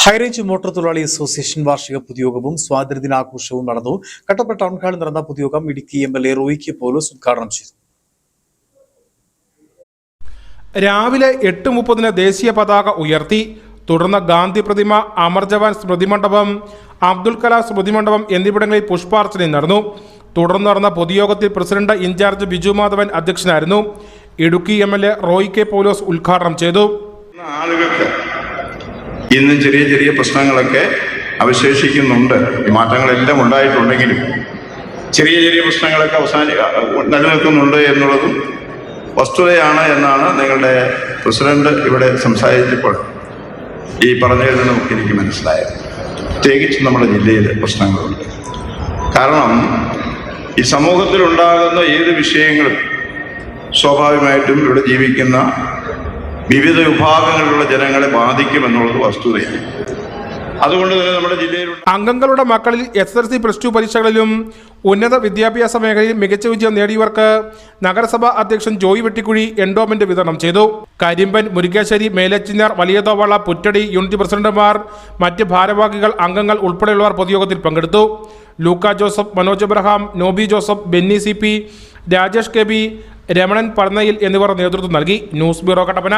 High range motor തൊഴിലാളി association വാർഷിക പൊതുയോഗവും സ്വാതന്ത്ര്യദിനാഘോഷവും നടന്നു. കട്ടപ്പന ടൗൺ ഹാളിൽ നടന്ന പൊതുയോഗം ഇടുക്കി MLA റോയി കെ പൗലോസ് ഉദ്ഘാടനം ചെയ്തു. രാവിലെ 8:30 ദേശീയ പതാക ഉയർത്തി. തുടർന്ന് ഗാന്ധി പ്രതിമ, അമർ ജവാൻ സ്മൃതി മണ്ഡപം, അബ്ദുൽ കലാം സ്മൃതി മണ്ഡപം എന്നിവിടങ്ങളിൽ പുഷ്പാർച്ചന നടന്നു. തുടർന്ന് നടന്ന പൊതുയോഗത്തിൽ പ്രസിഡന്റ് ഇൻചാർജ് ബിജു മാധവൻ അധ്യക്ഷനായിരുന്നു. ഇടുക്കി MLA റോയി കെ പൗലോസ് ഉദ്ഘാടനം ചെയ്തു. ആളുകൾക്ക് ഇന്നും ചെറിയ ചെറിയ പ്രശ്നങ്ങളൊക്കെ അവശേഷിക്കുന്നുണ്ട്. മാറ്റങ്ങളെല്ലാം ഉണ്ടായിട്ടുണ്ടെങ്കിലും ചെറിയ ചെറിയ പ്രശ്നങ്ങളൊക്കെ നിലനിൽക്കുന്നുണ്ട് എന്നുള്ളതും വസ്തുതയാണ് എന്നാണ് നിങ്ങളുടെ പ്രസിഡന്റ് ഇവിടെ സംസാരിച്ചപ്പോൾ ഈ പറഞ്ഞതിൽ നിന്ന് എനിക്ക് മനസ്സിലായത്. പ്രത്യേകിച്ച് നമ്മുടെ ജില്ലയിൽ പ്രശ്നങ്ങളുണ്ട്. കാരണം ഈ സമൂഹത്തിലുണ്ടാകുന്ന ഏത് വിഷയങ്ങളും സ്വാഭാവികമായിട്ടും ഇവിടെ ജീവിക്കുന്ന വിവിധ വിഭാഗങ്ങളിലുള്ള ജനങ്ങളെ ബാധിക്കുമെന്നുള്ളത് വസ്തുതയാണ്. അതുകൊണ്ട് തന്നെ നമ്മുടെ ജില്ലയിൽ അംഗങ്ങളുടെ മക്കളിൽ SSLC +2 പരീക്ഷകളിലും ഉന്നത വിദ്യാഭ്യാസ മേഖലയിൽ മികച്ച വിജയം നേടിയവർക്ക് നഗരസഭാ അധ്യക്ഷൻ ജോയി വെട്ടിക്കുഴി എൻഡോമെന്റ് വിതരണം ചെയ്തു. കരിമ്പൻ, മുരിക്കാശ്ശേരി, മേലച്ചിഞ്ഞാർ, വലിയതോവള, പുറ്റടി യൂണിറ്റ് പ്രസിഡന്റുമാർ, മറ്റ് ഭാരവാഹികൾ, അംഗങ്ങൾ ഉൾപ്പെടെയുള്ളവർ പൊതുയോഗത്തിൽ പങ്കെടുത്തു. ലൂക്ക ജോസഫ്, മനോജ് എബ്രഹാം, നോബി ജോസഫ്, ബെന്നി CP, രാജേഷ് KB, രമണൻ പർണയിൽ എന്നിവർ നേതൃത്വം നൽകി. News bureau, Kattappana.